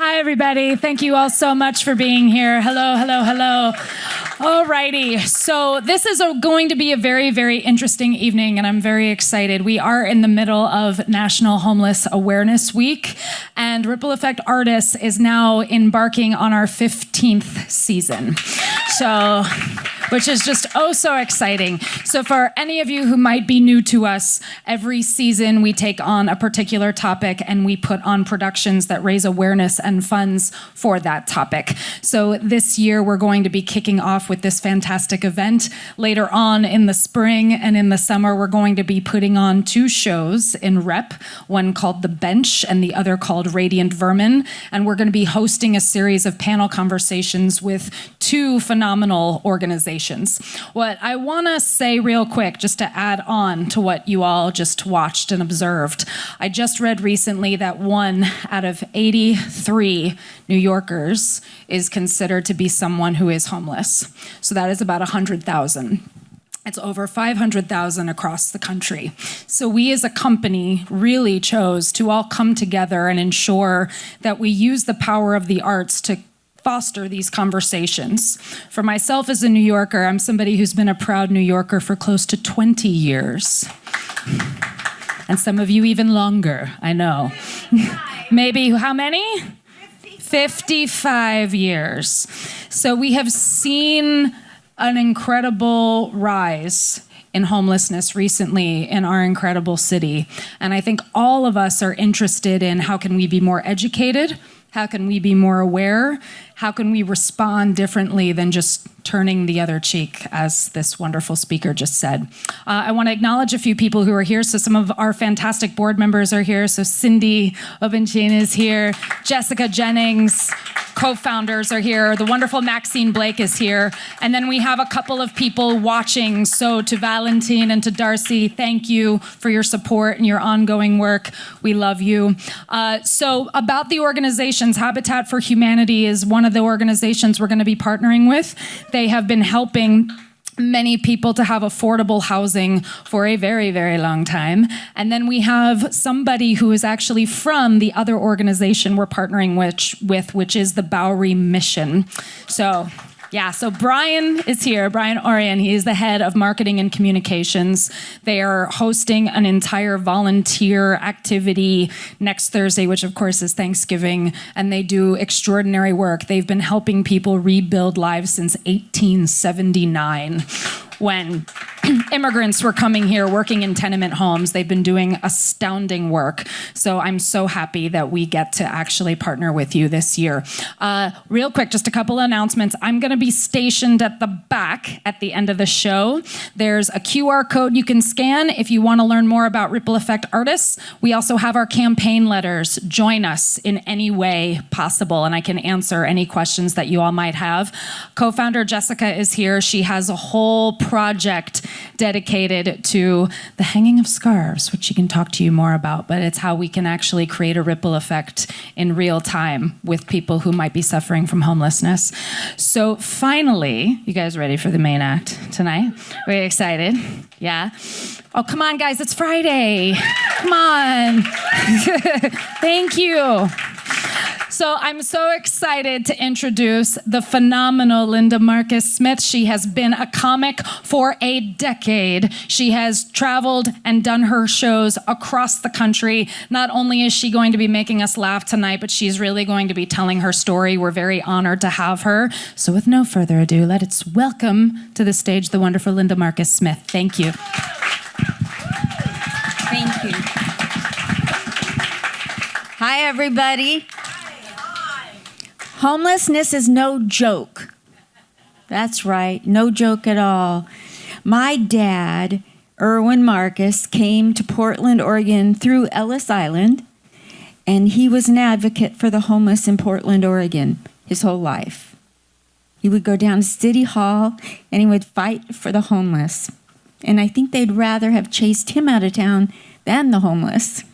Hi, everybody. Thank you all so much for being here. Hello, hello, hello. Alrighty, so this is going to be a very, very interesting evening, and I'm very excited. We are in the middle of National Homeless Awareness Week, and Ripple Effect Artists is now embarking on our 15th season. So, which is just oh so exciting. So for any of you who might be new to us, every season we take on a particular topic and we put on productions that raise awareness and funds for that topic. So this year we're going to be kicking off with this fantastic event. Later on in the spring and in the summer, we're going to be putting on 2 shows in Rep, one called The Bench and the other called Radiant Vermin. And we're going to be hosting a series of panel conversations with 2 phenomenal organizations. What I want to say real quick, just to add on to what you all just watched and observed, I just read recently that 1 out of 83 New Yorkers is considered to be someone who is homeless. So that is about 100,000. It's over 500,000 across the country. So we as a company really chose to all come together and ensure that we use the power of the arts to foster these conversations. For myself as a New Yorker, I'm somebody who's been a proud New Yorker for close to 20 years. And some of you even longer, I know. Maybe how many? 55 years. So we have seen an incredible rise in homelessness recently in our incredible city. And I think all of us are interested in how can we be more educated? How can we be more aware? How can we respond differently than just turning the other cheek, as this wonderful speaker just said? I want to acknowledge a few people who are here. So some of our fantastic board members are here. So Cindy Obenchin is here. Jessica Jennings, co-founders, are here. The wonderful Maxine Blake is here. And then we have a couple of people watching. So to Valentine and to Darcy, thank you for your support and your ongoing work. We love you. So about the organizations, Habitat for Humanity is one of the organizations we're going to be partnering with. They have been helping many people to have affordable housing for a very, very long time. And then we have somebody who is actually from the other organization we're partnering with, which is the Bowery Mission. So Brian is here, Brian Orion. He is the head of marketing and communications. They are hosting an entire volunteer activity next Thursday, which of course is Thanksgiving, and they do extraordinary work. They've been helping people rebuild lives since 1879, when immigrants were coming here working in tenement homes. They've been doing astounding work. So I'm so happy that we get to actually partner with you this year. Real quick, just a couple of announcements. I'm going to be stationed at the back at the end of the show. There's a QR code you can scan if you want to learn more about Ripple Effect Artists. We also have our campaign letters. Join us in any way possible, and I can answer any questions that you all might have. Co-founder Jessica is here. She has a whole project dedicated to the hanging of scarves, which she can talk to you more about, but it's how we can actually create a ripple effect in real time with people who might be suffering from homelessness. So finally, you guys ready for the main act tonight? Very excited? Yeah? Oh, come on, guys, it's Friday. Come on. Thank you. So I'm so excited to introduce the phenomenal Linda Marcus Smith. She has been a comic for a decade. She has traveled and done her shows across the country. Not only is she going to be making us laugh tonight, but she's really going to be telling her story. We're very honored to have her. So with no further ado, let's welcome to the stage the wonderful Linda Marcus Smith. Thank you. Thank you. Hi, everybody. Homelessness is no joke. That's right, no joke at all. My dad, Erwin Marcus, came to Portland, Oregon through Ellis Island, and he was an advocate for the homeless in Portland, Oregon, his whole life. He would go down to City Hall, and he would fight for the homeless. And I think they'd rather have chased him out of town than the homeless.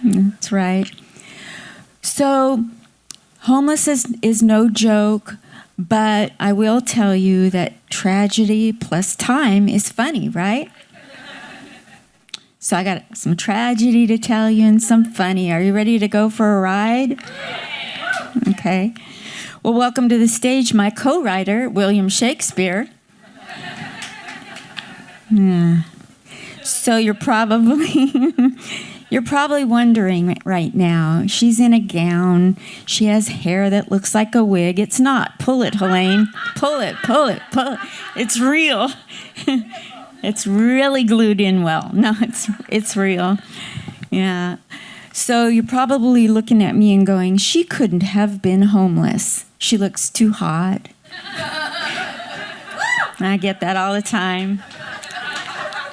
That's right. So, homelessness is no joke, but I will tell you that tragedy plus time is funny, right? So I got some tragedy to tell you and some funny. Are you ready to go for a ride? Okay. Well, welcome to the stage, my co-writer, William Shakespeare. Yeah. So you're probably wondering right now. She's in a gown. She has hair that looks like a wig. It's not. Pull it, Helene. Pull it, pull it, pull it. It's real. It's really glued in well. No, it's real. Yeah. So you're probably looking at me and going, she couldn't have been homeless. She looks too hot. I get that all the time.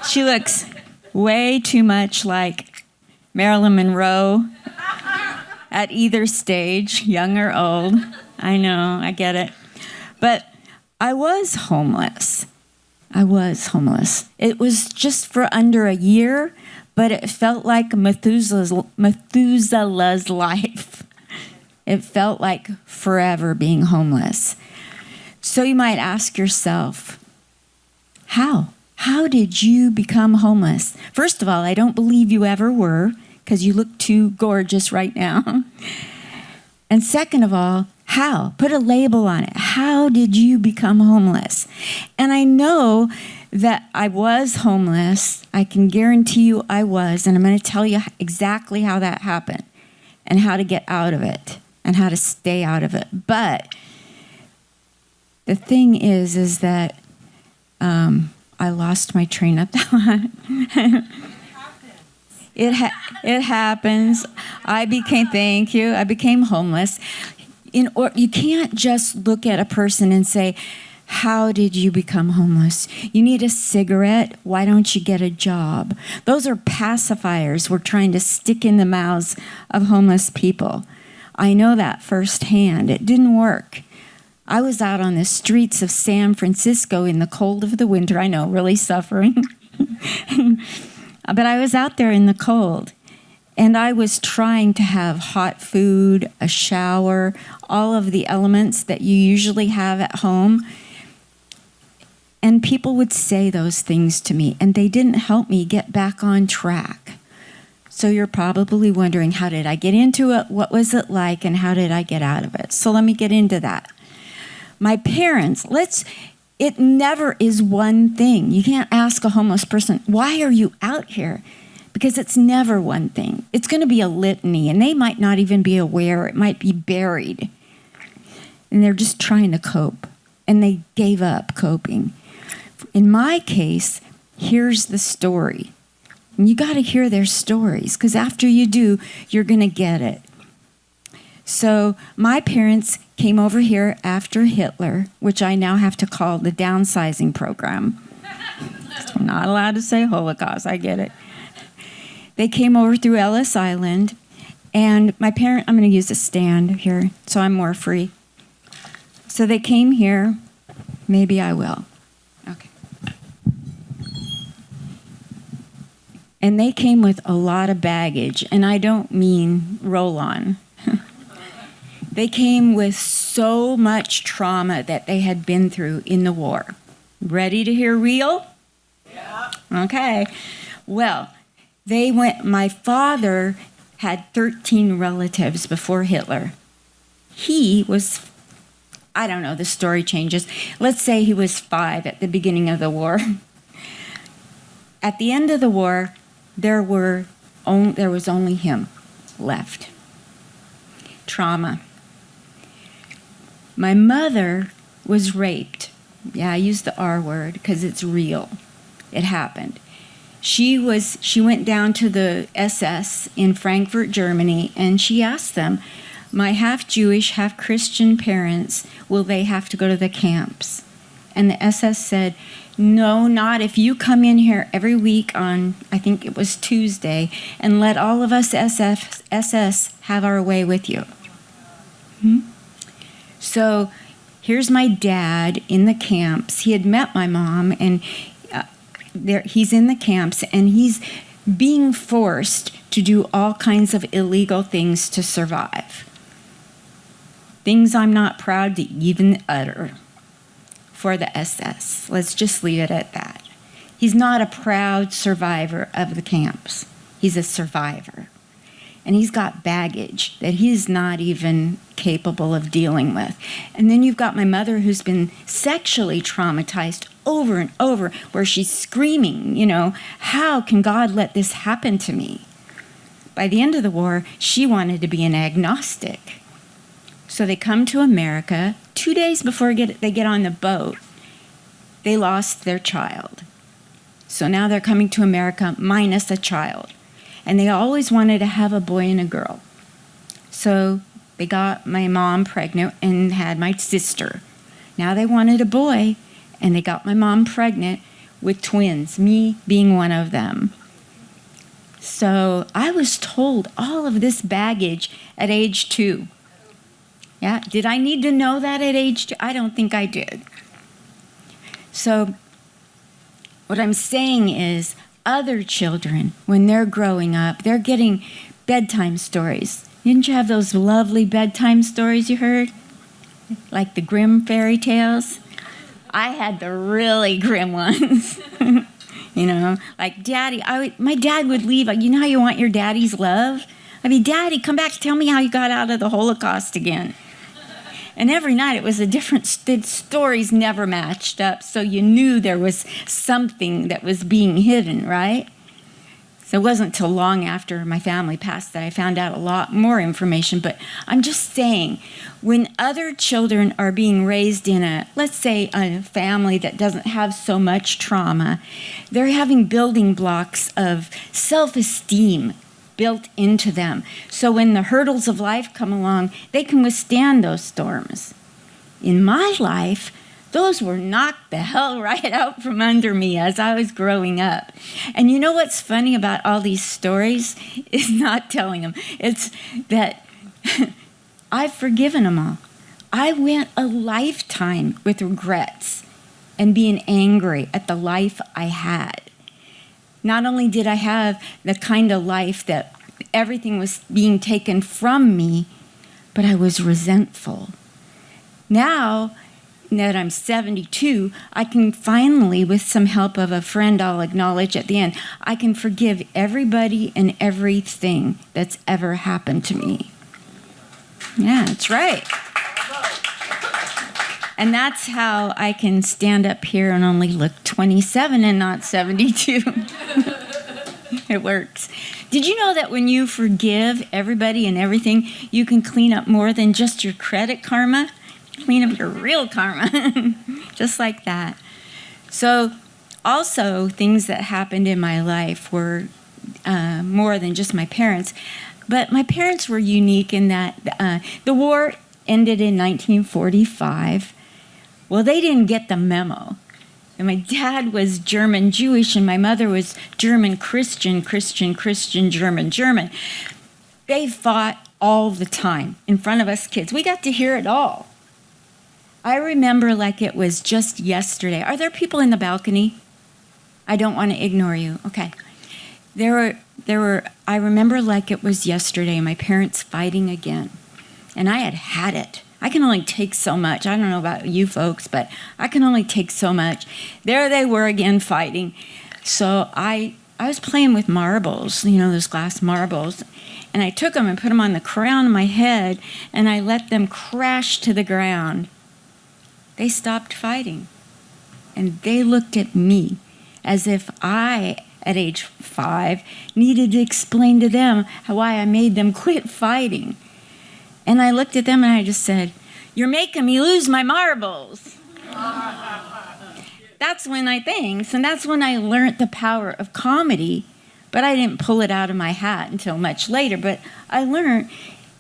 She looks way too much like Marilyn Monroe at either stage, young or old. I know, I get it. But I was homeless. It was just for under a year, but it felt like Methuselah's life. It felt like forever being homeless. So you might ask yourself, how? How did you become homeless? First of all, I don't believe you ever were, because you look too gorgeous right now. And second of all, how? Put a label on it. How did you become homeless? And I know that I was homeless. I can guarantee you I was, and I'm going to tell you exactly how that happened and how to get out of it and how to stay out of it. But the thing is that I lost my train of thought. It happens. I became homeless. You can't just look at a person and say, how did you become homeless? You need a cigarette? Why don't you get a job? Those are pacifiers we're trying to stick in the mouths of homeless people. I know that firsthand. It didn't work. I was out on the streets of San Francisco in the cold of the winter. I know, really suffering. But I was out there in the cold, and I was trying to have hot food, a shower, all of the elements that you usually have at home. And people would say those things to me, and they didn't help me get back on track. So you're probably wondering, how did I get into it? What was it like? And how did I get out of it? So let me get into that. My parents, it never is one thing. You can't ask a homeless person, why are you out here? Because it's never one thing. It's going to be a litany, and they might not even be aware. It might be buried. And they're just trying to cope, and they gave up coping. In my case, here's the story. And you got to hear their stories, because after you do, you're going to get it. So my parents came over here after Hitler, which I now have to call the downsizing program. I'm not allowed to say Holocaust, I get it. They came over through Ellis Island, and I'm going to use a stand here so I'm more free. So they came here. Maybe I will. Okay. And they came with a lot of baggage, and I don't mean roll-on. They came with so much trauma that they had been through in the war. Ready to hear real? Yeah. Okay. Well, my father had 13 relatives before Hitler. He was, I don't know, the story changes. Let's say he was 5 at the beginning of the war. At the end of the war, there was only him left. Trauma. My mother was raped. Yeah, I use the R word because it's real. It happened. She went down to the SS in Frankfurt, Germany, and she asked them, my half-Jewish, half-Christian parents, will they have to go to the camps? And the SS said, no, not if you come in here every week on, I think it was Tuesday, and let all of us SS have our way with you. So here's my dad in the camps. He had met my mom, and he's in the camps, and he's being forced to do all kinds of illegal things to survive. Things I'm not proud to even utter for the SS. Let's just leave it at that. He's not a proud survivor of the camps. He's a survivor. and he's got baggage that he's not even capable of dealing with. And then you've got my mother who's been sexually traumatized over and over, where she's screaming, how can God let this happen to me? By the end of the war, she wanted to be an agnostic. So they come to America. 2 days before they get on the boat, they lost their child. So now they're coming to America minus a child. And they always wanted to have a boy and a girl. So they got my mom pregnant and had my sister. Now they wanted a boy, and they got my mom pregnant with twins, me being one of them. So I was told all of this baggage at age 2. Yeah, did I need to know that at age 2? I don't think I did. So what I'm saying is, other children, when they're growing up, they're getting bedtime stories. Didn't you have those lovely bedtime stories you heard? Like the Grimm fairy tales? I had the really grim ones. Like Daddy, my dad would leave. You know how you want your daddy's love? Daddy, come back, tell me how you got out of the Holocaust again. And every night it was a different, the stories never matched up, so you knew there was something that was being hidden, right? So it wasn't till long after my family passed that I found out a lot more information. But I'm just saying, when other children are being raised in let's say a family that doesn't have so much trauma, they're having building blocks of self-esteem built into them. So when the hurdles of life come along, they can withstand those storms. In my life, those were knocked the hell right out from under me as I was growing up. And you know what's funny about all these stories is not telling them. It's that I've forgiven them all. I went a lifetime with regrets and being angry at the life I had. Not only did I have the kind of life that everything was being taken from me, but I was resentful. Now that I'm 72, I can finally, with some help of a friend I'll acknowledge at the end, I can forgive everybody and everything that's ever happened to me. Yeah, that's right. And that's how I can stand up here and only look 27 and not 72. It works. Did you know that when you forgive everybody and everything, you can clean up more than just your credit karma? Clean up your real karma. Just like that. So also things that happened in my life were more than just my parents. But my parents were unique in that the war ended in 1945. Well, they didn't get the memo. And my dad was German Jewish, and my mother was German Christian, German. They fought all the time in front of us kids. We got to hear it all. I remember like it was just yesterday. Are there people in the balcony? I don't want to ignore you. Okay. I remember like it was yesterday, my parents fighting again. And I had it. I can only take so much. I don't know about you folks, but I can only take so much. There they were again fighting. So I was playing with marbles, those glass marbles. And I took them and put them on the crown of my head, and I let them crash to the ground. They stopped fighting. And they looked at me as if I, at age 5, needed to explain to them why I made them quit fighting. And I looked at them and I just said, "You're making me lose my marbles." That's when and that's when I learned the power of comedy. But I didn't pull it out of my hat until much later. But I learned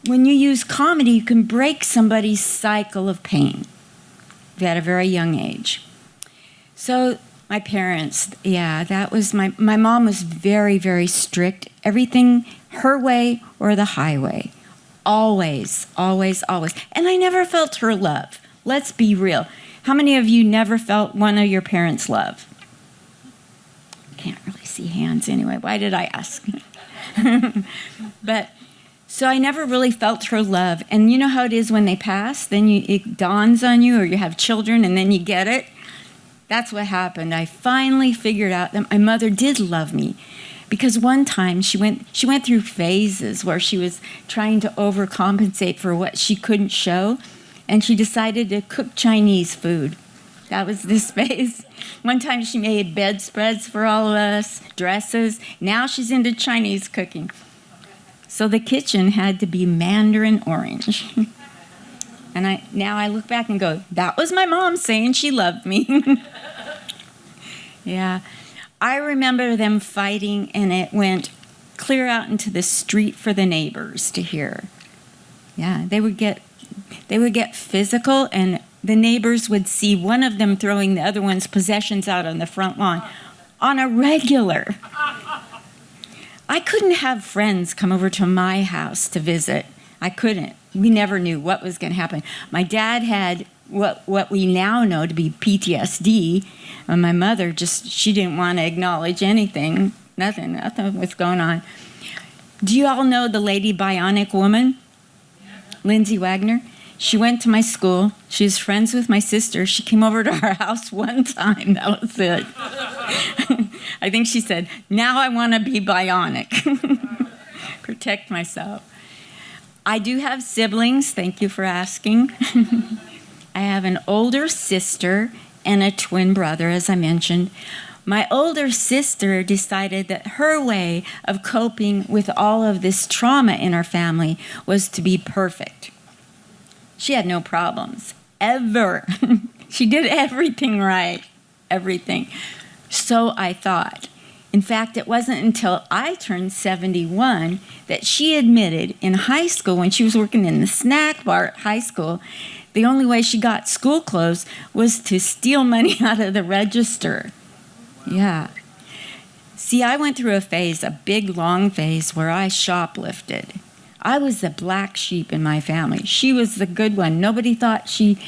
when you use comedy, you can break somebody's cycle of pain at a very young age. So my parents, that was my mom was very, very strict. Everything her way or the highway. Always, always, always. And I never felt her love. Let's be real. How many of you never felt one of your parents' love? Can't really see hands anyway. Why did I ask? But so I never really felt her love. And you know how it is when they pass? Then it dawns on you, or you have children, and then you get it. That's what happened. I finally figured out that my mother did love me. Because one time she went through phases where she was trying to overcompensate for what she couldn't show, and she decided to cook Chinese food. That was this phase. One time she made bedspreads for all of us, dresses. Now she's into Chinese cooking. So the kitchen had to be Mandarin orange. And now I look back and go, that was my mom saying she loved me. Yeah. I remember them fighting, and it went clear out into the street for the neighbors to hear. Yeah, they would get physical, and the neighbors would see one of them throwing the other one's possessions out on the front lawn on a regular. I couldn't have friends come over to my house to visit. I couldn't. We never knew what was going to happen. My dad had what we now know to be PTSD. And my mother she didn't want to acknowledge anything. Nothing was going on. Do you all know the Lady Bionic Woman? Lindsay Wagner? She went to my school. She was friends with my sister. She came over to our house one time. That was it. I think she said, now I want to be bionic. Protect myself. I do have siblings. Thank you for asking. I have an older sister and a twin brother, as I mentioned. My older sister decided that her way of coping with all of this trauma in our family was to be perfect. She had no problems, ever. She did everything right, everything. So I thought. In fact, it wasn't until I turned 71 that she admitted in high school, when she was working in the snack bar at high school, the only way she got school clothes was to steal money out of the register. Yeah. See, I went through a big, long phase where I shoplifted. I was the black sheep in my family. She was the good one. Nobody thought she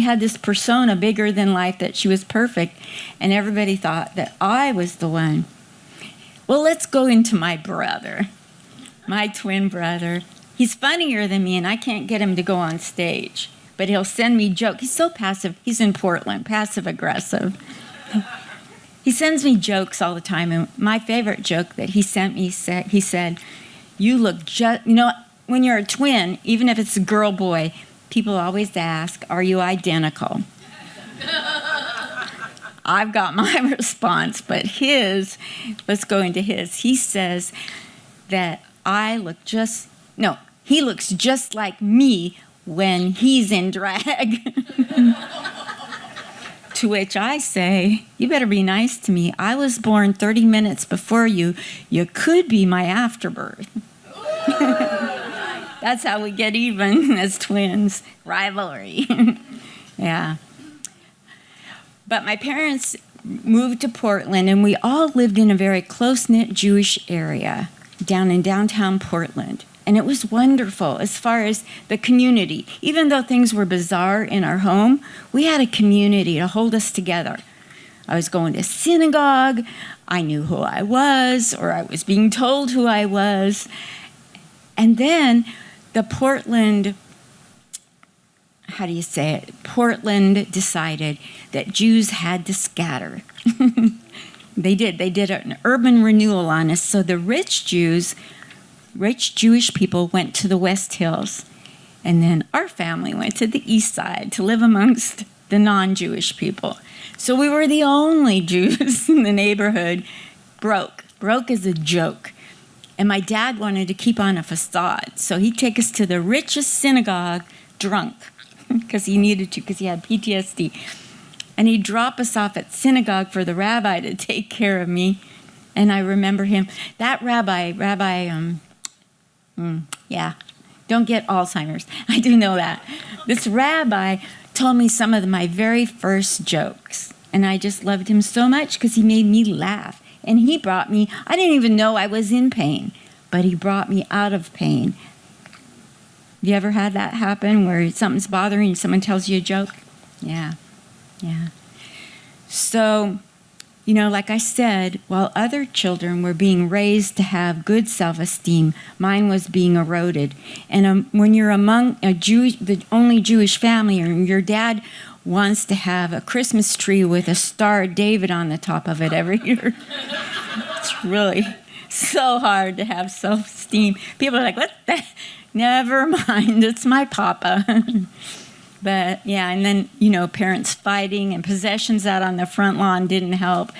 had this persona bigger than life, that she was perfect, and everybody thought that I was the one. Well, let's go into my brother, my twin brother. He's funnier than me, and I can't get him to go on stage, but he'll send me jokes. He's so passive. He's in Portland, passive-aggressive. He sends me jokes all the time, and my favorite joke that he sent me, he said, you look when you're a twin, even if it's a girl-boy, people always ask, are you identical? I've got my response, but let's go into his. He says that he looks just like me when he's in drag. To which I say, you better be nice to me. I was born 30 minutes before you. You could be my afterbirth. That's how we get even as twins. Rivalry. Yeah. But my parents moved to Portland, and we all lived in a very close-knit Jewish area down in downtown Portland. And it was wonderful as far as the community. Even though things were bizarre in our home, we had a community to hold us together. I was going to synagogue. I knew who I was, or I was being told who I was. And then the Portland decided that Jews had to scatter. They did. They did an urban renewal on us. So the rich Jewish people went to the West Hills. And then our family went to the East Side to live amongst the non-Jewish people. So we were the only Jews in the neighborhood. Broke as a joke. And my dad wanted to keep on a facade. So he'd take us to the richest synagogue drunk, because he needed to, because he had PTSD. And he'd drop us off at synagogue for the rabbi to take care of me. And I remember him. That rabbi, don't get Alzheimer's. I do know that. This rabbi told me some of my very first jokes. And I just loved him so much because he made me laugh. And he brought me, I didn't even know I was in pain, but he brought me out of pain. You ever had that happen where something's bothering you, someone tells you a joke? Yeah. So, like I said, while other children were being raised to have good self-esteem, mine was being eroded. And when you're among the only Jewish family, and your dad wants to have a Christmas tree with a Star of David on the top of it every year, it's really So hard to have self-esteem. People are like, what the? Never mind, it's my papa. But yeah, and then, parents fighting and possessions out on the front lawn didn't help.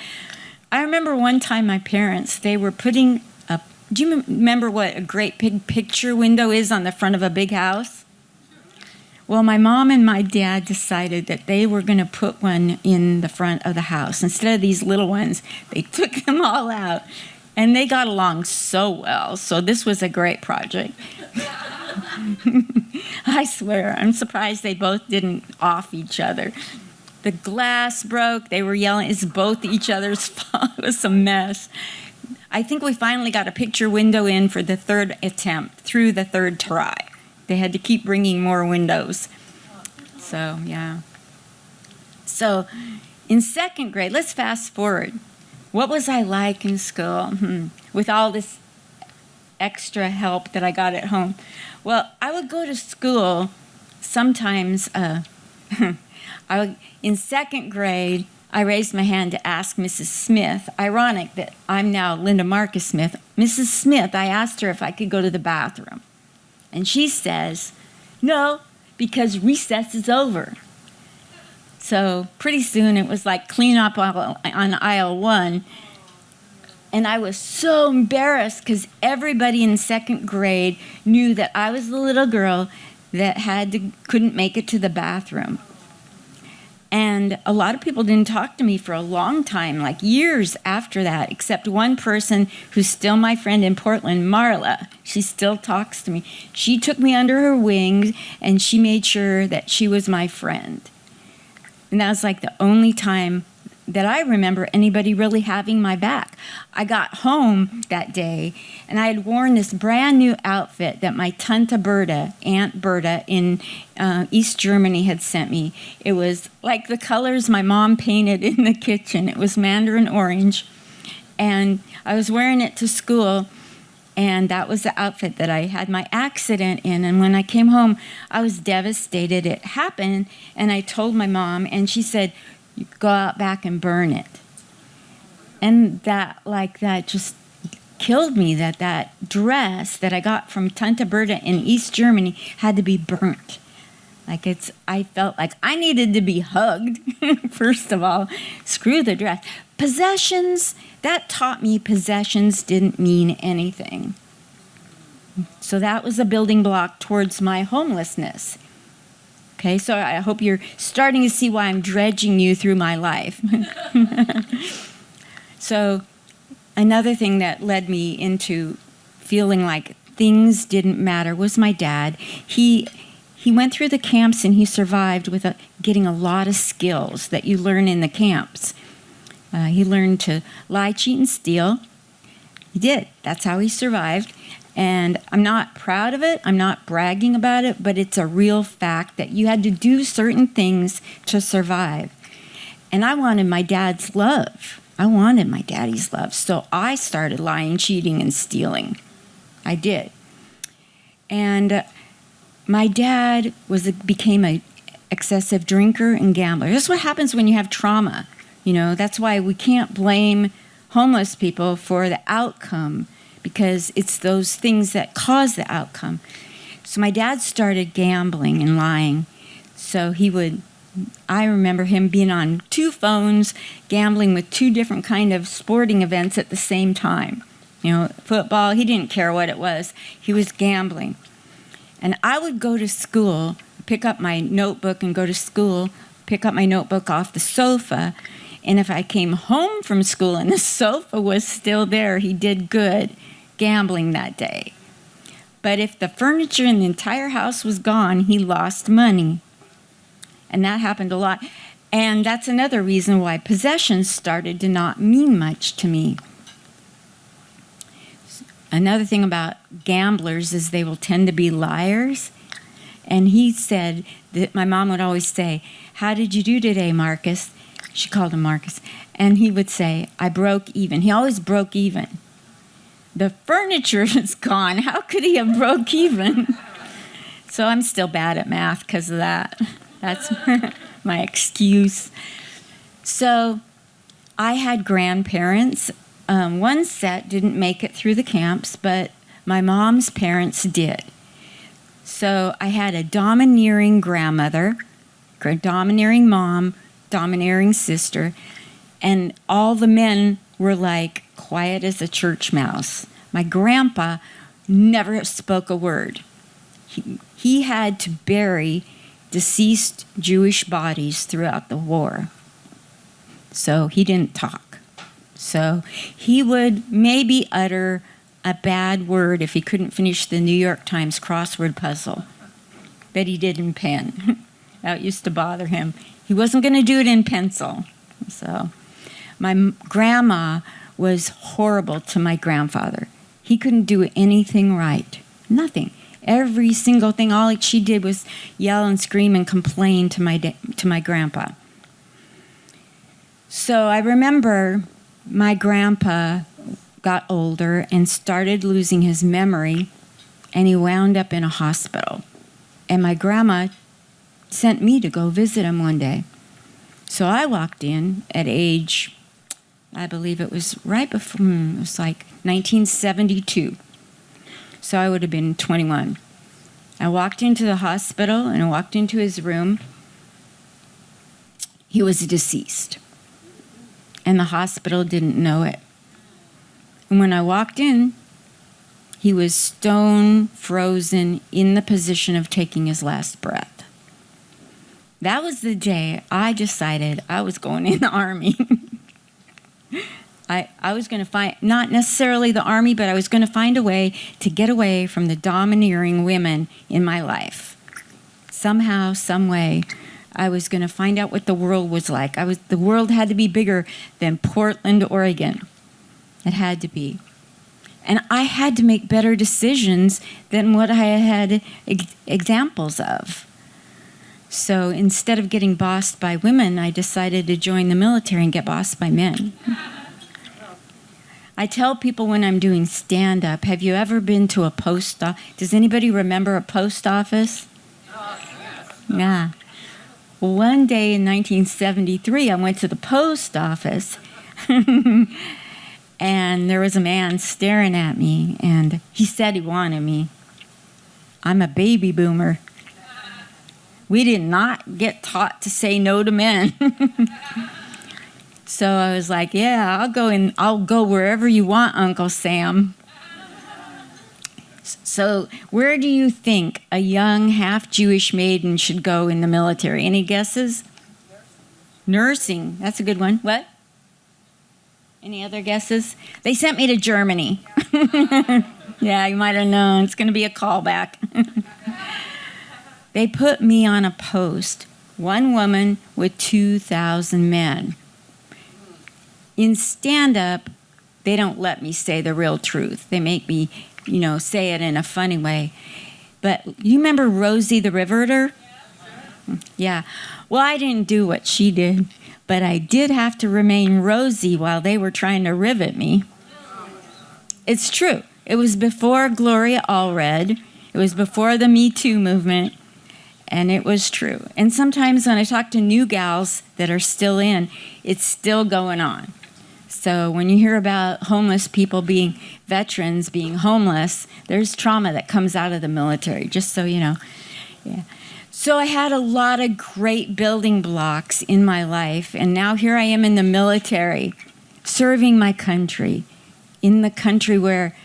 I remember one time my parents, they were putting up, do you remember what a great big picture window is on the front of a big house? Well, my mom and my dad decided that they were going to put one in the front of the house. Instead of these little ones, they took them all out. And they got along so well. So this was a great project. I swear, I'm surprised they both didn't off each other. The glass broke. They were yelling, it's both each other's fault. It was a mess. I think we finally got a picture window in for the third attempt, through the third try. They had to keep bringing more windows. So, yeah. So, in second grade, let's fast forward. What was I like in school with all this extra help that I got at home? Well, I would go to school sometimes. In second grade, I raised my hand to ask Mrs. Smith. Ironic that I'm now Linda Marcus Smith. Mrs. Smith, I asked her if I could go to the bathroom. And she says, no, because recess is over. So pretty soon it was like clean up on aisle 1. And I was so embarrassed because everybody in second grade knew that I was the little girl that couldn't make it to the bathroom. And a lot of people didn't talk to me for a long time, like years after that, except one person who's still my friend in Portland, Marla. She still talks to me. She took me under her wing, and she made sure that she was my friend. And that was like the only time that I remember anybody really having my back. I got home that day, and I had worn this brand new outfit that my Tante Berta, Aunt Berta in East Germany had sent me. It was like the colors my mom painted in the kitchen. It was mandarin orange, and I was wearing it to school, and that was the outfit that I had my accident in. And when I came home, I was devastated. It happened, and I told my mom, and she said, you go out back and burn it. And that just killed me, that dress that I got from Tante Berta in East Germany had to be burnt. I felt like I needed to be hugged, first of all. Screw the dress. Possessions, that taught me possessions didn't mean anything. So that was a building block towards my homelessness. Okay, so I hope you're starting to see why I'm dredging you through my life. So another thing that led me into feeling like things didn't matter was my dad. He went through the camps and he survived with getting a lot of skills that you learn in the camps. He learned to lie, cheat, and steal. He did. That's how he survived. And I'm not proud of it. I'm not bragging about it, but it's a real fact that you had to do certain things to survive. And I wanted my dad's love. I wanted my daddy's love. So I started lying, cheating, and stealing. I did. And my dad became an excessive drinker and gambler. This is what happens when you have trauma. That's why we can't blame homeless people for the outcome, because it's those things that cause the outcome. So my dad started gambling and lying. So I remember him being on 2 phones, gambling with 2 different kind of sporting events at the same time. Football, he didn't care what it was. He was gambling. And I would go to school, pick up my notebook and go to school, pick up my notebook off the sofa. And if I came home from school and the sofa was still there, he did good gambling that day. But if the furniture in the entire house was gone, he lost money. And that happened a lot. And that's another reason why possessions started to not mean much to me. Another thing about gamblers is they will tend to be liars. And he said that my mom would always say, how did you do today, Marcus? She called him Marcus. And he would say, I broke even. He always broke even. The furniture is gone. How could he have broke even? So I'm still bad at math because of that. That's my excuse. So I had grandparents one set didn't make it through the camps, but my mom's parents did. So I had a domineering grandmother, a domineering mom, domineering sister, and all the men were like quiet as a church mouse. My grandpa never spoke a word. He had to bury deceased Jewish bodies throughout the war. So he didn't talk. So he would maybe utter a bad word if he couldn't finish the New York Times crossword puzzle that he did in pen. That used to bother him. He wasn't going to do it in pencil. So my grandma was horrible to my grandfather. He couldn't do anything right. Nothing. Every single thing, all she did was yell and scream and complain to my grandpa. So I remember my grandpa got older and started losing his memory, and he wound up in a hospital. And my grandma sent me to go visit him one day. So I walked in at age, I believe it was right before, it was like 1972. So I would have been 21. I walked into the hospital and I walked into his room. He was deceased. And the hospital didn't know it. And when I walked in, he was stone frozen in the position of taking his last breath. That was the day I decided I was going in the Army. I was going to find, not necessarily the Army, but I was going to find a way to get away from the domineering women in my life. Somehow, some way, I was going to find out what the world was like. The world had to be bigger than Portland, Oregon. It had to be. And I had to make better decisions than what I had examples of. So instead of getting bossed by women, I decided to join the military and get bossed by men. I tell people when I'm doing stand-up, have you ever been to a post office? Does anybody remember a post office? Yeah. Well, one day in 1973, I went to the post office, and there was a man staring at me, and he said he wanted me. I'm a baby boomer. We did not get taught to say no to men. So I was like, yeah, I'll go wherever you want, Uncle Sam. So where do you think a young half-Jewish maiden should go in the military? Any guesses? Nursing. That's a good one. What? Any other guesses? They sent me to Germany. Yeah, you might have known. It's going to be a callback. They put me on a post, one woman with 2,000 men. In stand-up, they don't let me say the real truth. They make me, say it in a funny way. But you remember Rosie the Riveter? Yeah. Well, I didn't do what she did, but I did have to remain Rosie while they were trying to rivet me. It's true. It was before Gloria Allred. It was before the Me Too movement. And it was true. And sometimes when I talk to new gals that are still in, it's still going on. So when you hear about homeless people being veterans, being homeless, there's trauma that comes out of the military, just so you know. Yeah. So I had a lot of great building blocks in my life, and now here I am in the military, serving my country, in the country where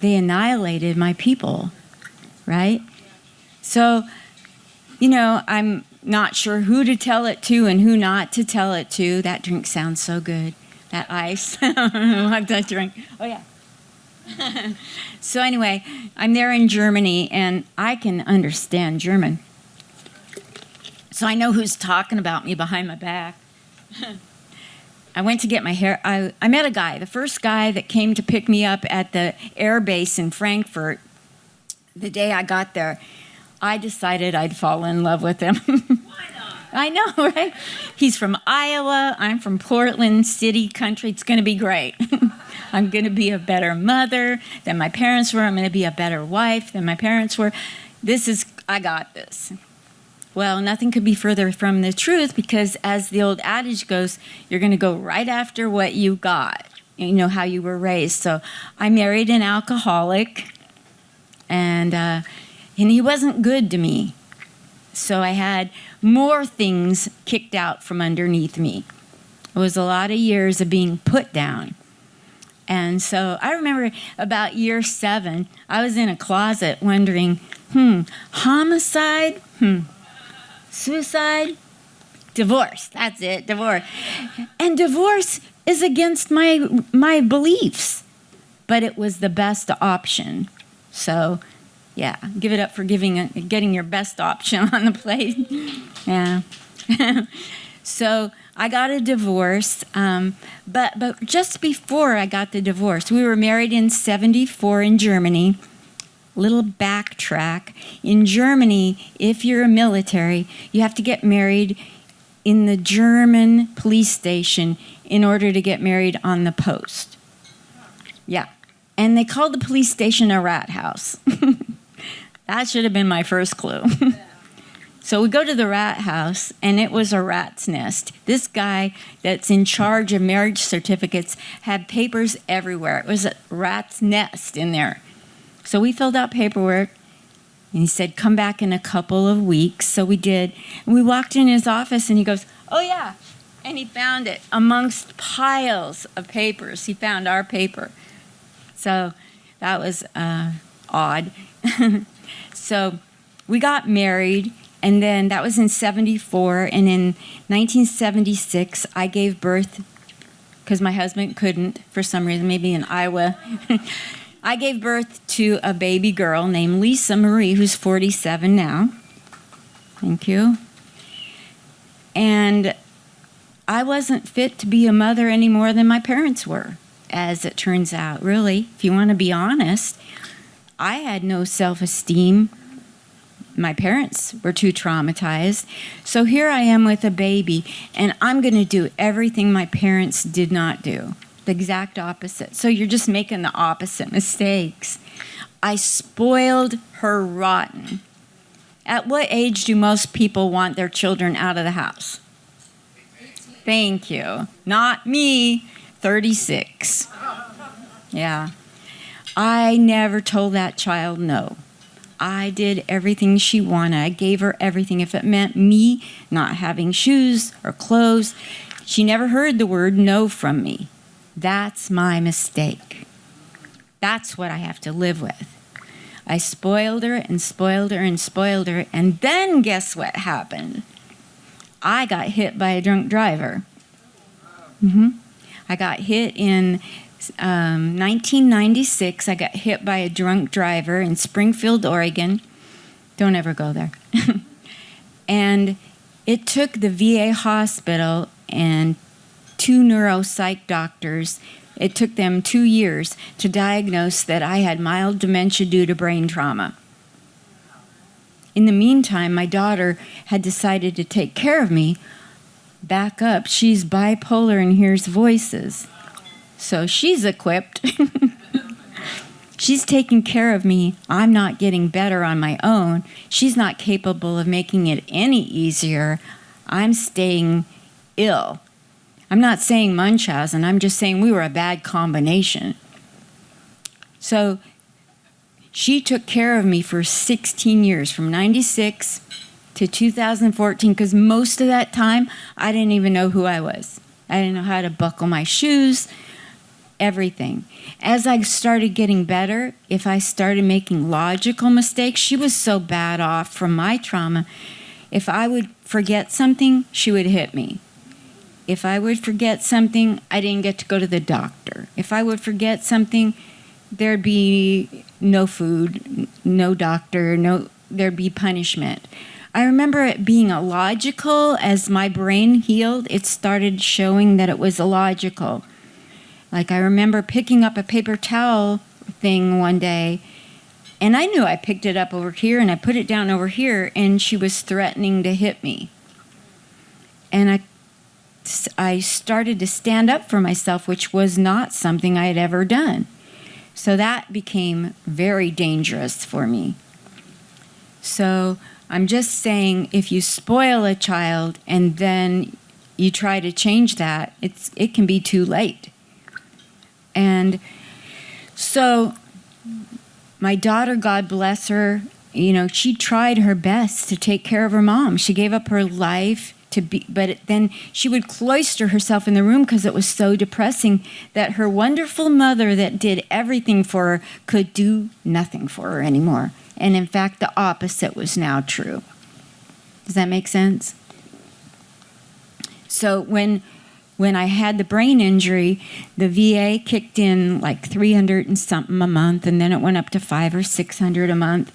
they annihilated my people, right? So, I'm not sure who to tell it to and who not to tell it to. That drink sounds so good. That ice. I like that drink. Oh, yeah. So anyway, I'm there in Germany, and I can understand German. So I know who's talking about me behind my back. I went to get my hair. I met a guy, the first guy that came to pick me up at the air base in Frankfurt. The day I got there, I decided I'd fall in love with him. Why not? I know, right? He's from Iowa. I'm from Portland City Country. It's going to be great. I'm going to be a better mother than my parents were. I'm going to be a better wife than my parents were. I got this. Well, nothing could be further from the truth because as the old adage goes, you're going to go right after what you got. how you were raised. So I married an alcoholic, and he wasn't good to me. So I had more things kicked out from underneath me. It was a lot of years of being put down. And so I remember about year 7, I was in a closet wondering, homicide, suicide, divorce. That's it, divorce. And divorce is against my beliefs, but it was the best option. So, yeah, give it up for getting your best option on the plate. Yeah. So I got a divorce, but just before I got the divorce, we were married in 1974 in Germany. Little backtrack. In Germany, if you're a military, you have to get married in the German police station in order to get married on the post. Yeah. And they called the police station a rat house. That should have been my first clue. So we go to the rat house, and it was a rat's nest. This guy that's in charge of marriage certificates had papers everywhere. It was a rat's nest in there. So we filled out paperwork, and he said, come back in a couple of weeks. So we did. And we walked in his office, and he goes, oh, yeah. And he found it amongst piles of papers. He found our paper. So that was odd. So we got married. And then that was in 1974, and in 1976, I gave birth, because my husband couldn't, for some reason, maybe in Iowa. I gave birth to a baby girl named Lisa Marie, who's 47 now. Thank you. And I wasn't fit to be a mother any more than my parents were, as it turns out. Really, if you want to be honest, I had no self-esteem. My parents were too traumatized. So here I am with a baby, and I'm going to do everything my parents did not do. The exact opposite. So you're just making the opposite mistakes. I spoiled her rotten. At what age do most people want their children out of the house? 18. Thank you. Not me, 36. Yeah. I never told that child no. I did everything she wanted. I gave her everything. If it meant me not having shoes or clothes, she never heard the word no from me. That's my mistake. That's what I have to live with. I spoiled her and spoiled her and spoiled her, and then guess what happened? I got hit by a drunk driver. I got hit in 1996, I got hit by a drunk driver in Springfield, Oregon. Don't ever go there. And it took the VA hospital and 2 neuropsych doctors, it took them 2 years to diagnose that I had mild dementia due to brain trauma. In the meantime, my daughter had decided to take care of me. Back up, she's bipolar and hears voices. So she's equipped. She's taking care of me. I'm not getting better on my own. She's not capable of making it any easier. I'm staying ill. I'm not saying Munchausen. I'm just saying we were a bad combination. So she took care of me for 16 years, from 96 to 2014, because most of that time, I didn't even know who I was. I didn't know how to buckle my shoes. Everything. As I started getting better, if I started making logical mistakes, she was so bad off from my trauma. If I would forget something, she would hit me. If I would forget something, I didn't get to go to the doctor. If I would forget something, there'd be no food, no doctor, there'd be punishment. I remember it being illogical. As my brain healed, it started showing that it was illogical. Like, I remember picking up a paper towel thing one day, and I knew I picked it up over here, and I put it down over here, and she was threatening to hit me. And I started to stand up for myself, which was not something I had ever done. So that became very dangerous for me. So I'm just saying, if you spoil a child and then you try to change that, it can be too late. And so my daughter, God bless her, she tried her best to take care of her mom. She gave up her life but then she would cloister herself in the room because it was so depressing that her wonderful mother that did everything for her could do nothing for her anymore. And in fact, the opposite was now true. Does that make sense? So when I had the brain injury, the VA kicked in like 300 and something a month, and then it went up to 500 or 600 a month.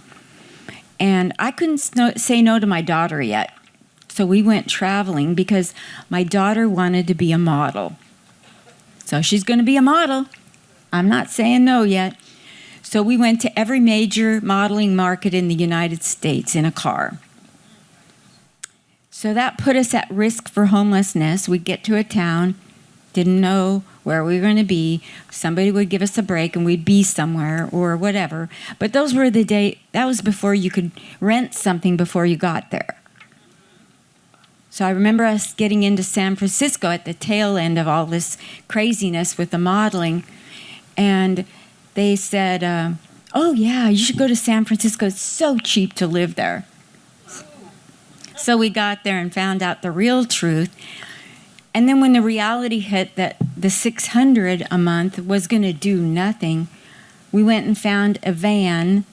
And I couldn't say no to my daughter yet. So we went traveling because my daughter wanted to be a model. So she's going to be a model. I'm not saying no yet. So we went to every major modeling market in the United States in a car. So that put us at risk for homelessness. We'd get to a town, didn't know where we were going to be. Somebody would give us a break and we'd be somewhere or whatever. But those were that was before you could rent something before you got there. So I remember us getting into San Francisco at the tail end of all this craziness with the modeling. And they said, oh yeah, you should go to San Francisco. It's so cheap to live there. So we got there and found out the real truth. And then when the reality hit that the $600 a month was going to do nothing, we went and found a van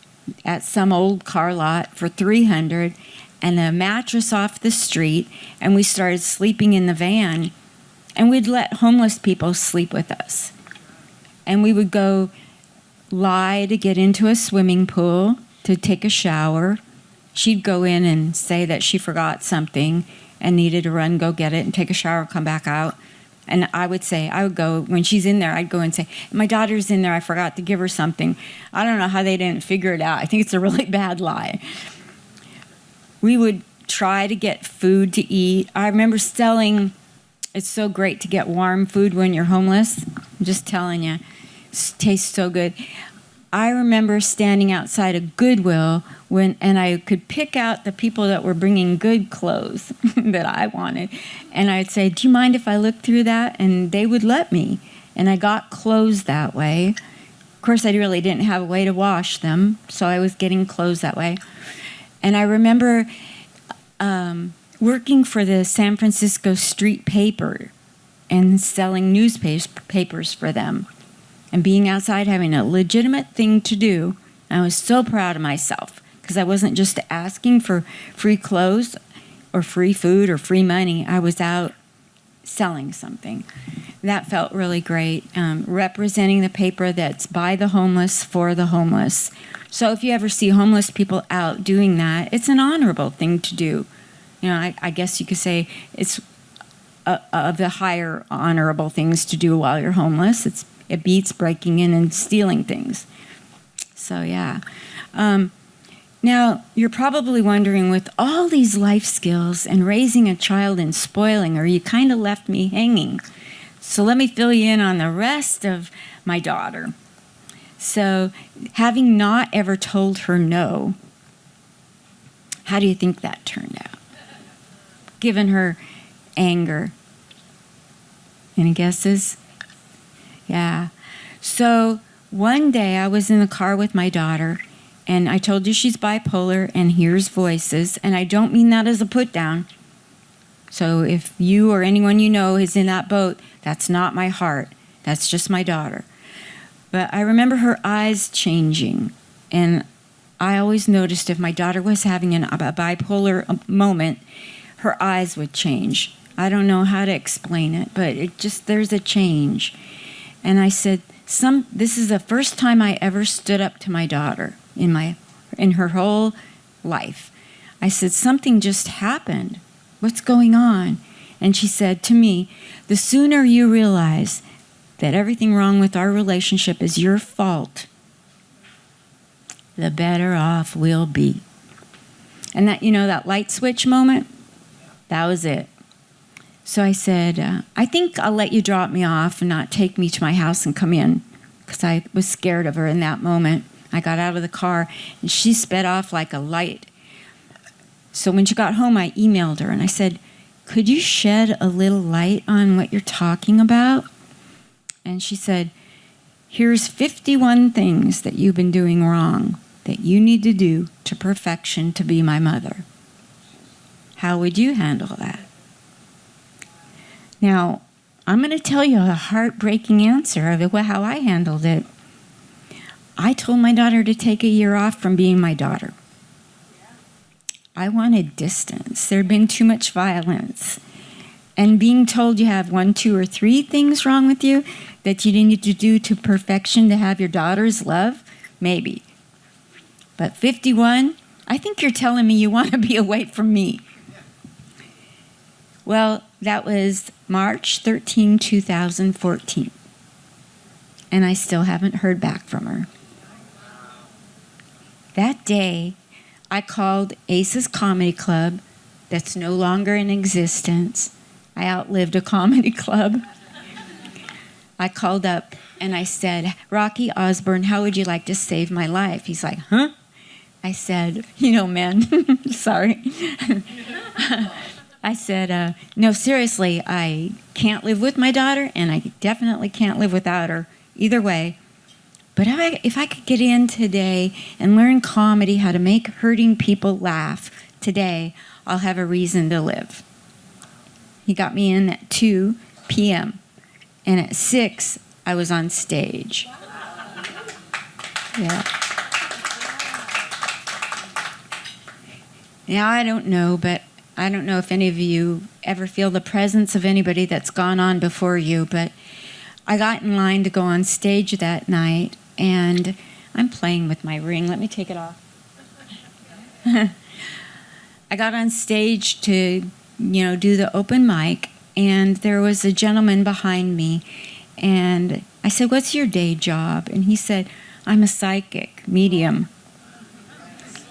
at some old car lot for $300 and a mattress off the street, and we started sleeping in the van. And we'd let homeless people sleep with us. And we would go lie to get into a swimming pool to take a shower. She'd go in and say that she forgot something and needed to run, go get it, and take a shower, come back out. And I would go, when she's in there, I'd go and say, my daughter's in there, I forgot to give her something. I don't know how they didn't figure it out. I think it's a really bad lie. We would try to get food to eat. I remember it's so great to get warm food when you're homeless. I'm just telling you, it tastes so good. I remember standing outside a Goodwill and I could pick out the people that were bringing good clothes that I wanted. And I'd say, do you mind if I look through that? And they would let me. And I got clothes that way. Of course, I really didn't have a way to wash them, so I was getting clothes that way. And I remember working for the San Francisco Street Paper and selling newspapers for them and being outside having a legitimate thing to do. I was so proud of myself because I wasn't just asking for free clothes or free food or free money. I was out selling something. That felt really great, representing the paper that's by the homeless, for the homeless. So if you ever see homeless people out doing that, it's an honorable thing to do. I guess you could say it's of the higher honorable things to do while you're homeless. It beats breaking in and stealing things. So yeah. Now, you're probably wondering, with all these life skills and raising a child and spoiling her, you kind of left me hanging. So let me fill you in on the rest of my daughter. So, having not ever told her no, how do you think that turned out? Given her anger. Any guesses? Yeah. So, one day I was in the car with my daughter, and I told you she's bipolar and hears voices, and I don't mean that as a put down. So if you or anyone you know is in that boat, that's not my heart. That's just my daughter. But I remember her eyes changing, and I always noticed if my daughter was having a bipolar moment, her eyes would change. I don't know how to explain it, but there's a change. And I said, this is the first time I ever stood up to my daughter in her whole life. I said, something just happened. What's going on? And she said to me, the sooner you realize that everything wrong with our relationship is your fault, the better off we'll be. And that light switch moment, that was it. So I said, I think I'll let you drop me off and not take me to my house and come in, because I was scared of her in that moment. I got out of the car, and she sped off like a light. So when she got home, I emailed her, and I said, could you shed a little light on what you're talking about? And she said, Here's 51 things that you've been doing wrong that you need to do to perfection to be my mother. How would you handle that? Now, I'm going to tell you a heartbreaking answer of how I handled it. I told my daughter to take a year off from being my daughter. I wanted distance. There had been too much violence. And being told you have 1, 2, or 3 things wrong with you that you need to do to perfection to have your daughter's love, maybe. But 51, I think you're telling me you want to be away from me. Well, that was March 13, 2014. And I still haven't heard back from her. That day, I called Ace's Comedy Club, that's no longer in existence. I outlived a comedy club. I called up and I said, Rocky Osborne, how would you like to save my life? He's like, huh? I said, men, sorry. I said, no, seriously, I can't live with my daughter, and I definitely can't live without her. Either way. But if I could get in today and learn comedy, how to make hurting people laugh today, I'll have a reason to live. He got me in at 2 p.m. And at 6, I was on stage. Yeah. Now, I don't know if any of you ever feel the presence of anybody that's gone on before you, but I got in line to go on stage that night, and I'm playing with my ring. Let me take it off. I got on stage to, do the open mic, and there was a gentleman behind me, and I said, what's your day job? And he said, I'm a psychic medium.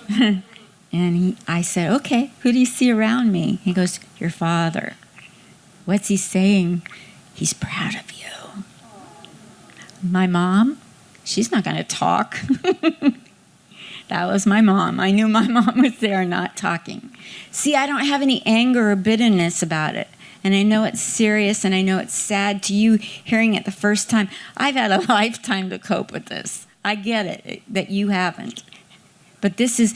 And I said, okay, who do you see around me? He goes, your father. What's he saying? He's proud of you. My mom, she's not going to talk. That was my mom. I knew my mom was there not talking. See, I don't have any anger or bitterness about it. And I know it's serious, and I know it's sad to you hearing it the first time. I've had a lifetime to cope with this. I get it, that you haven't. But this is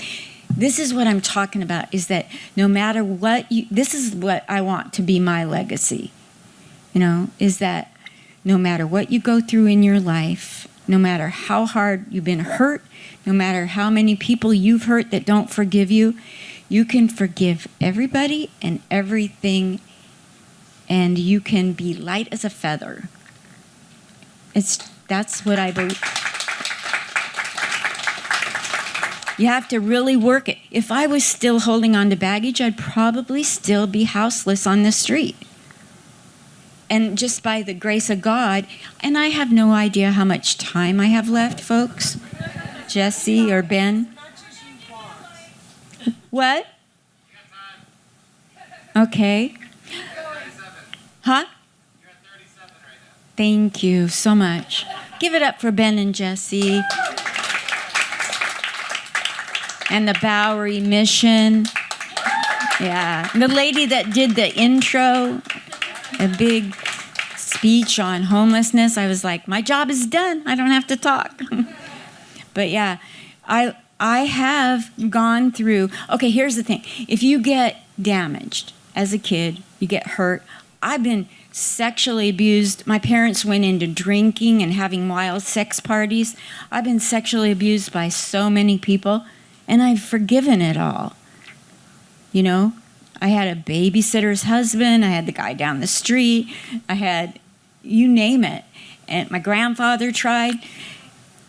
what I'm talking about, is that no matter what this is what I want to be my legacy, is that no matter what you go through in your life, no matter how hard you've been hurt, no matter how many people you've hurt that don't forgive you, you can forgive everybody and everything, and you can be light as a feather. That's what I believe. You have to really work it. If I was still holding on to baggage, I'd probably still be houseless on the street. And just by the grace of God, and I have no idea how much time I have left, folks. Jesse or Ben? What? Okay. Huh? Thank you so much. Give it up for Ben and Jesse. And the Bowery Mission. Yeah. The lady that did the intro, a big speech on homelessness, I was like, my job is done. I don't have to talk. But yeah, I have gone through, okay, here's the thing. If you get damaged as a kid, you get hurt. I've been sexually abused. My parents went into drinking and having wild sex parties. I've been sexually abused by so many people. And I've forgiven it all. I had a babysitter's husband. I had the guy down the street. I had, you name it. And my grandfather tried.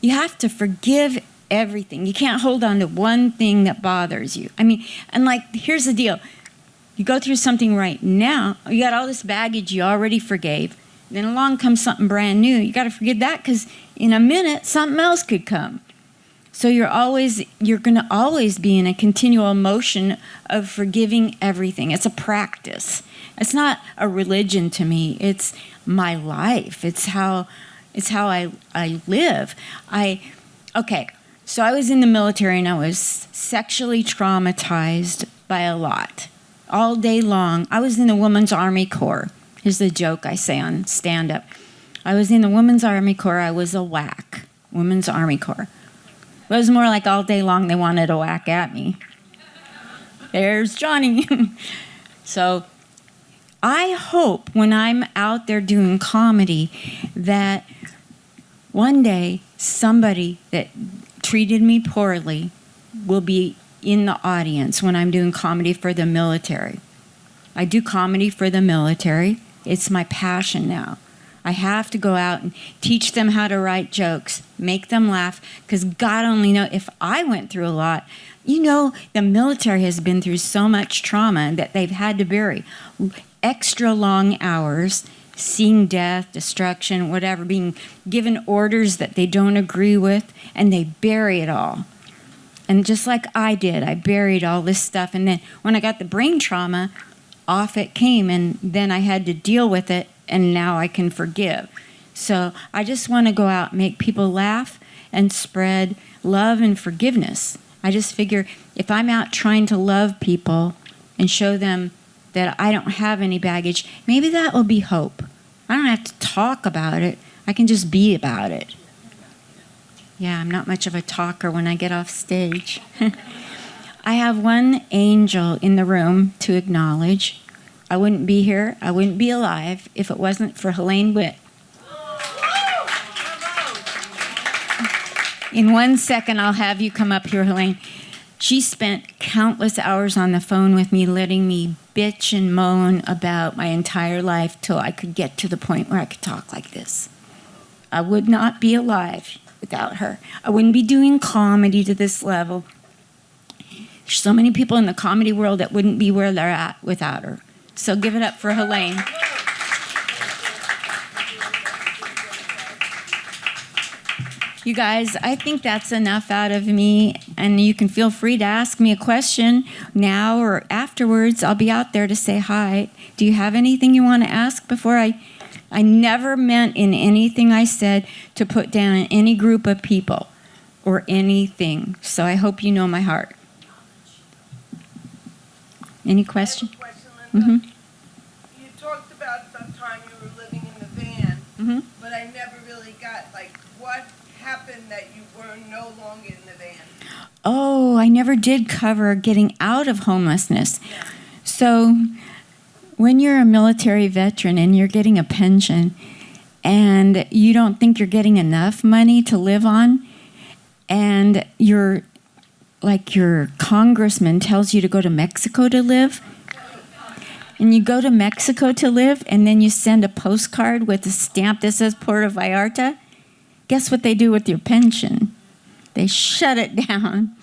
You have to forgive everything. You can't hold on to one thing that bothers you. And here's the deal. You go through something right now, you got all this baggage you already forgave. Then along comes something brand new. You got to forgive that, because in a minute, something else could come. So you're going to always be in a continual motion of forgiving everything. It's a practice. It's not a religion to me. It's my life. It's how I live. So I was in the military, and I was sexually traumatized by a lot. All day long. I was in the Women's Army Corps. Here's the joke I say on stand-up. I was in the Women's Army Corps. I was a whack. Women's Army Corps. It was more like all day long they wanted to whack at me. There's Johnny. So I hope when I'm out there doing comedy that one day somebody that treated me poorly will be in the audience when I'm doing comedy for the military. I do comedy for the military. It's my passion now. I have to go out and teach them how to write jokes, make them laugh, because God only knows if I went through a lot. You know, the military has been through so much trauma that they've had to bury extra long hours, seeing death, destruction, whatever, being given orders that they don't agree with, and they bury it all. And just like I did, I buried all this stuff. And then when I got the brain trauma, off it came, and then I had to deal with it, and now I can forgive. So I just want to go out and make people laugh and spread love and forgiveness. I just figure if I'm out trying to love people and show them that I don't have any baggage, maybe that will be hope. I don't have to talk about it. I can just be about it. Yeah, I'm not much of a talker when I get off stage. I have one angel in the room to acknowledge. I wouldn't be here, I wouldn't be alive if it wasn't for Helene Witt. In 1 second, I'll have you come up here, Helene. She spent countless hours on the phone with me, letting me bitch and moan about my entire life till I could get to the point where I could talk like this. I would not be alive without her. I wouldn't be doing comedy to this level. There's so many people in the comedy world that wouldn't be where they're at without her. So give it up for Helene. You guys, I think that's enough out of me, and you can feel free to ask me a question now or afterwards. I'll be out there to say hi. Do you have anything you want to ask before I never meant in anything I said to put down any group of people or anything. So I hope you know my heart. Any question? I have a question, Linda. Mm-hmm. You talked about the time you were living in the van, Mm-hmm. but I never really got, what happened that you were no longer in the van? Oh, I never did cover getting out of homelessness. So when you're a military veteran and you're getting a pension and you don't think you're getting enough money to live on, and your congressman tells you to go to Mexico to live, and you go to Mexico to live, and then you send a postcard with a stamp that says Puerto Vallarta, guess what they do with your pension? They shut it down.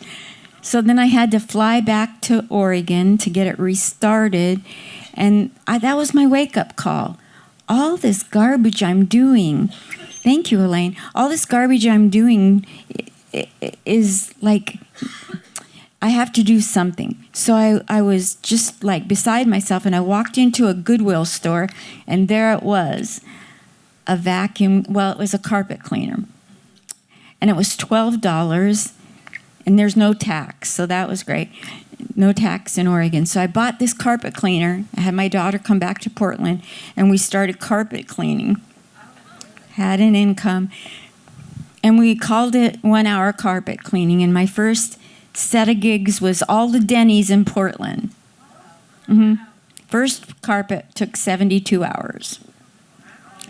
So then I had to fly back to Oregon to get it restarted, and that was my wake-up call. All this garbage I'm doing, thank you, Elaine, all this garbage I'm doing is like, I have to do something. So I was just like beside myself, and I walked into a Goodwill store, and there it was, a vacuum, well, it was a carpet cleaner. And it was $12, and there's no tax, so that was great. No tax in Oregon. So I bought this carpet cleaner. I had my daughter come back to Portland, and we started carpet cleaning. Had an income. And we called it 1 hour carpet cleaning, and my first set of gigs was all the Denny's in Portland. First carpet took 72 hours.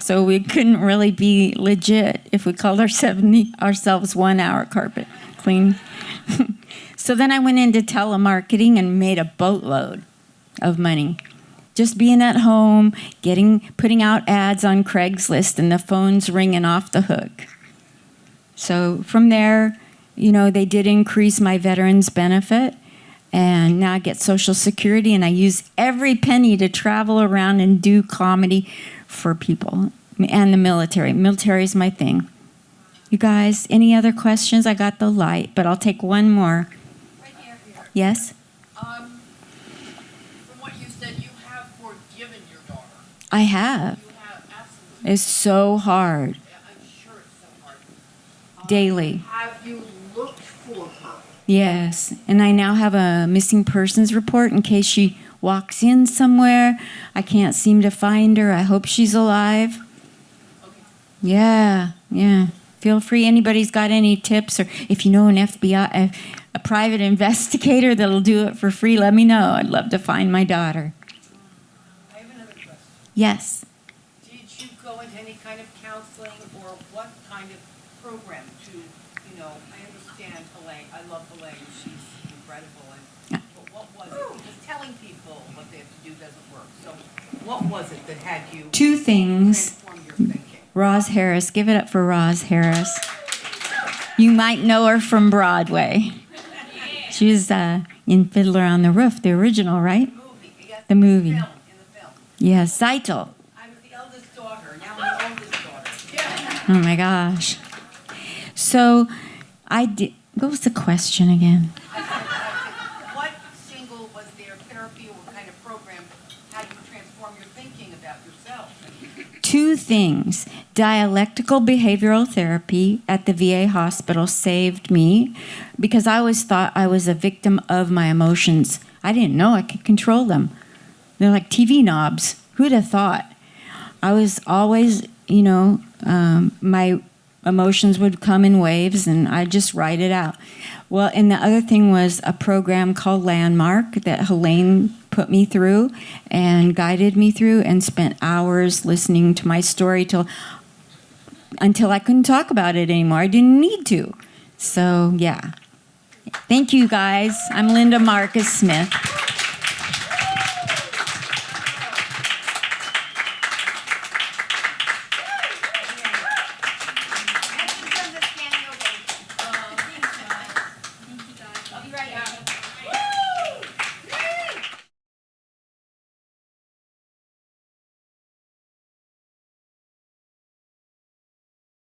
So we couldn't really be legit if we called ourselves 1 hour carpet clean. So then I went into telemarketing and made a boatload of money. Just being at home, putting out ads on Craigslist, and the phone's ringing off the hook. So from there, they did increase my veterans benefit, and now I get Social Security, and I use every penny to travel around and do comedy for people and the military. Military is my thing. You guys, any other questions? I got the light, but I'll take one more. Right here. Yes? From what you said, you have forgiven your daughter. I have. You have absolutely. It's so hard. I'm sure it's so hard. Daily. Have you looked for her? Yes. And I now have a missing persons report in case she walks in somewhere. I can't seem to find her. I hope she's alive. Okay. Yeah, yeah. Feel free. Anybody's got any tips, or if you know an FBI, a private investigator that'll do it for free, let me know. I'd love to find my daughter. I have another question. Yes. Did you go into any kind of counseling or what kind of program to, I understand Elaine, I love Elaine, she's incredible, Yeah. but what was it? Because telling people what they have to do doesn't work. So what was it that had you Two things. transform your thinking? Roz Harris. Give it up for Roz Harris. You might know her from Broadway. She was in Fiddler on the Roof, the original, right? Movie, yes, The movie. In the film. Yeah, Zeitel. I was the eldest daughter, now I'm the oldest daughter. Yeah. Oh my gosh. So I did. What was the question again? I said, what single was there therapy or what kind of program had you transform your thinking about yourself? Two things. Dialectical behavioral therapy at the VA hospital saved me because I always thought I was a victim of my emotions. I didn't know I could control them. They're like TV knobs. Who'd have thought? I was always, my emotions would come in waves and I'd just write it out. Well, and the other thing was a program called Landmark that Helene put me through and guided me through and spent hours listening to my story until I couldn't talk about it anymore. I didn't need to. So, yeah. Thank you, guys. I'm Linda Marcus Smith.